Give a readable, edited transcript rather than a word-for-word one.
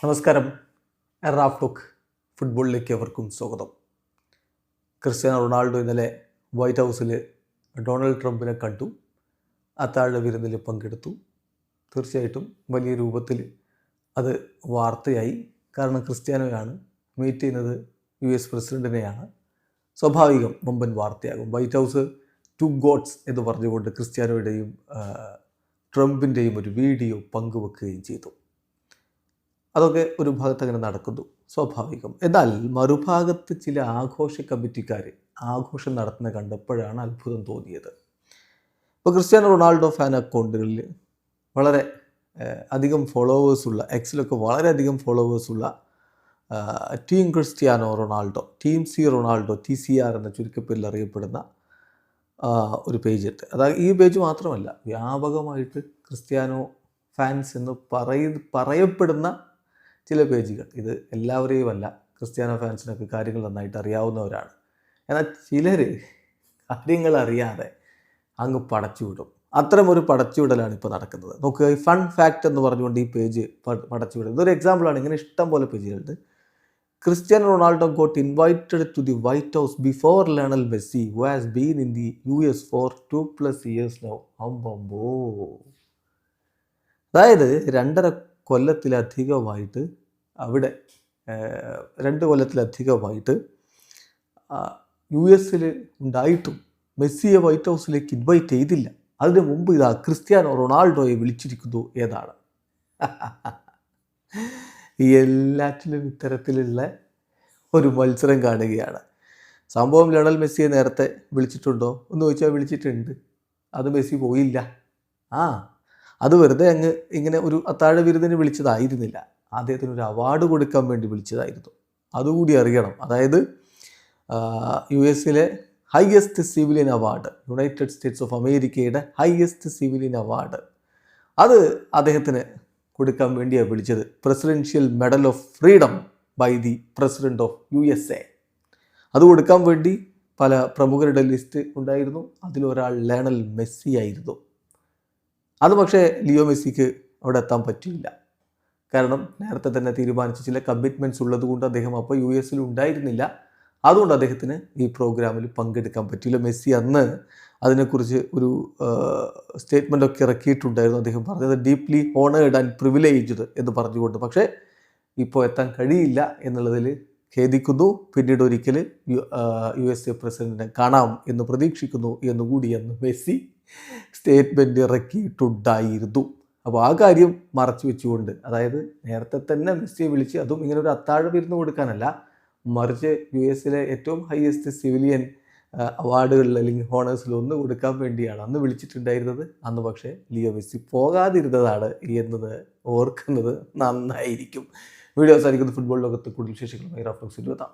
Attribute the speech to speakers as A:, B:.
A: നമസ്കാരം. Raf talk ഫുട്ബോളിലേക്ക് അവർക്കും സ്വാഗതം. ക്രിസ്ത്യാനോ റൊണാൾഡോ ഇന്നലെ വൈറ്റ് ഹൗസിൽ ഡൊണാൾഡ് ട്രംപിനെ കണ്ടു. അത്താഴ വിരുന്നിൽ പങ്കെടുത്തു. തീർച്ചയായിട്ടും വലിയ രൂപത്തിൽ അത് വാർത്തയായി. കാരണം ക്രിസ്ത്യാനോയാണ് മീറ്റ് ചെയ്യുന്നത്, US പ്രസിഡൻറ്റിനെയാണ്. സ്വാഭാവികം വമ്പൻ വാർത്തയാകും. വൈറ്റ് ഹൗസ് ടു ഗോഡ്സ് എന്ന് പറഞ്ഞുകൊണ്ട് ക്രിസ്ത്യാനോയുടെയും ട്രംപിൻ്റെയും ഒരു വീഡിയോ പങ്കുവെക്കുകയും ചെയ്തു. അതൊക്കെ ഒരു ഭാഗത്ത് അങ്ങനെ നടക്കുന്നു, സ്വാഭാവികം. എന്നാൽ മറുഭാഗത്ത് ചില ആഘോഷ കമ്മിറ്റിക്കാർ ആഘോഷം നടത്തുന്ന കണ്ടപ്പോഴാണ് അത്ഭുതം തോന്നിയത്. ഇപ്പോൾ ക്രിസ്ത്യാനോ റൊണാൾഡോ ഫാൻ അക്കൗണ്ടുകളിൽ വളരെ അധികം ഫോളോവേഴ്സുള്ള, എക്സിലൊക്കെ വളരെയധികം ഫോളോവേഴ്സുള്ള team Cristiano Ronaldo, team C Ronaldo, TCR എന്ന ചുരുക്കപ്പേരിൽ അറിയപ്പെടുന്ന ഒരു പേജുണ്ട്. അതായത് ഈ പേജ് മാത്രമല്ല, വ്യാപകമായിട്ട് ക്രിസ്ത്യാനോ ഫാൻസ് എന്ന് പറയപ്പെടുന്ന ചില പേജുകൾ. ഇത് എല്ലാവരെയും അല്ല, ക്രിസ്ത്യാനോ ഫാൻസിനൊക്കെ കാര്യങ്ങൾ നന്നായിട്ട് അറിയാവുന്നവരാണ്. എന്നാൽ ചിലർ കാര്യങ്ങൾ അറിയാതെ അങ്ങ് പടച്ചുവിടും. അത്തരമൊരു പടച്ചുവിടലാണ് ഇപ്പോൾ നടക്കുന്നത്. നോക്കുക, ഈ ഫൺ ഫാക്റ്റ് എന്ന് പറഞ്ഞുകൊണ്ട് ഈ പേജ് പടച്ചുവിടും. ഇതൊരു എക്സാമ്പിളാണ്. ഇങ്ങനെ ഇഷ്ടം പോലെ പേജുകളുണ്ട്. Cristiano Ronaldo got invited to the White House before Lionel Messi who has been in the US for 2+ years now. അമ്പോ, അതായത് 2.5 കൊല്ലത്തിലധികമായിട്ട് അവിടെ 2 കൊല്ലത്തിലധികമായിട്ട് US ഉണ്ടായിട്ടും മെസ്സിയെ വൈറ്റ് ഹൗസിലേക്ക് ഇൻവൈറ്റ് ചെയ്തില്ല. അതിന് മുമ്പ് ഇതാ ക്രിസ്ത്യാനോ റൊണാൾഡോയെ വിളിച്ചിരിക്കുന്നു ഏതാണ്. എല്ലാറ്റിലും ഇത്തരത്തിലുള്ള ഒരു മത്സരം കാണുകയാണ്. സംഭവം ലയണൽ മെസ്സിയെ നേരത്തെ വിളിച്ചിട്ടുണ്ടോ എന്ന് ചോദിച്ചാൽ വിളിച്ചിട്ടുണ്ട്. അത് മെസ്സി പോയില്ല. അത് വെറുതെ അങ്ങ് ഇങ്ങനെ ഒരു അത്താഴ വിരുന്നിന് വിളിച്ചതായിരുന്നില്ല. അദ്ദേഹത്തിന് ഒരു അവാർഡ് കൊടുക്കാൻ വേണ്ടി വിളിച്ചതായിരുന്നു. അതുകൂടി അറിയണം. അതായത് US highest civilian award, United States of അമേരിക്കയുടെ ഹയസ്റ്റ് സിവിലിയൻ അവാർഡ്, അത് അദ്ദേഹത്തിന് കൊടുക്കാൻ വേണ്ടിയാണ് വിളിച്ചത്. Presidential Medal of Freedom by the president of USA. അത് കൊടുക്കാൻ വേണ്ടി പല പ്രമുഖരുടെ ലിസ്റ്റ് ഉണ്ടായിരുന്നു. അതിലൊരാൾ ലയണൽ മെസ്സി ആയിരുന്നു. അത് പക്ഷേ ലിയോ മെസ്സിക്ക് അവിടെ എത്താൻ പറ്റിയില്ല. കാരണം നേരത്തെ തന്നെ തീരുമാനിച്ച ചില കമ്മിറ്റ്മെൻറ്റ്സ് ഉള്ളത് കൊണ്ട് അദ്ദേഹം അപ്പോൾ US ഉണ്ടായിരുന്നില്ല. അതുകൊണ്ട് അദ്ദേഹത്തിന് ഈ പ്രോഗ്രാമിൽ പങ്കെടുക്കാൻ പറ്റിയില്ല. മെസ്സി അന്ന് അതിനെക്കുറിച്ച് ഒരു സ്റ്റേറ്റ്മെൻറ്റൊക്കെ ഇറക്കിയിട്ടുണ്ടായിരുന്നു. അദ്ദേഹം പറഞ്ഞത് ഡീപ്ലി ഹോണേഡ് ആൻഡ് പ്രിവിലേജ്ഡ് എന്ന് പറഞ്ഞുകൊണ്ട്. പക്ഷേ ഇപ്പോൾ എത്താൻ കഴിയില്ല എന്നുള്ളതിൽ ഖേദിക്കുന്നു. പിന്നീട് ഒരിക്കൽ USA പ്രസിഡന്റിനെ കാണാം എന്ന് പ്രതീക്ഷിക്കുന്നു എന്നുകൂടി അന്ന് മെസ്സി സ്റ്റേറ്റ്മെൻറ്റ് ഇറക്കിയിട്ടുണ്ടായിരുന്നു. അപ്പോൾ ആ കാര്യം മറച്ചു വെച്ചുകൊണ്ട്, അതായത് നേരത്തെ തന്നെ മെസ്സിയെ വിളിച്ച്, അതും ഇങ്ങനെ ഒരു അത്താഴ വിരുന്ന് കൊടുക്കാനല്ല, മറിച്ച് US ഏറ്റവും ഹയസ്റ്റ് സിവിലിയൻ അവാർഡുകളിൽ അല്ലെങ്കിൽ ഹോണേഴ്സിൽ ഒന്ന് കൊടുക്കാൻ വേണ്ടിയാണ് അന്ന് വിളിച്ചിട്ടുണ്ടായിരുന്നത്. അന്ന് പക്ഷേ ലിയോ മെസ്സി പോകാതിരുന്നതാണ് എന്നത് ഓർക്കുന്നത് നന്നായിരിക്കും. വീഡിയോ അവസാനിക്കുന്ന ഫുട്ബോൾ ലോകത്ത് കൂടുതൽ വിശേഷങ്ങളുമായി റാഫ് ടോക്സിൽ എത്താം.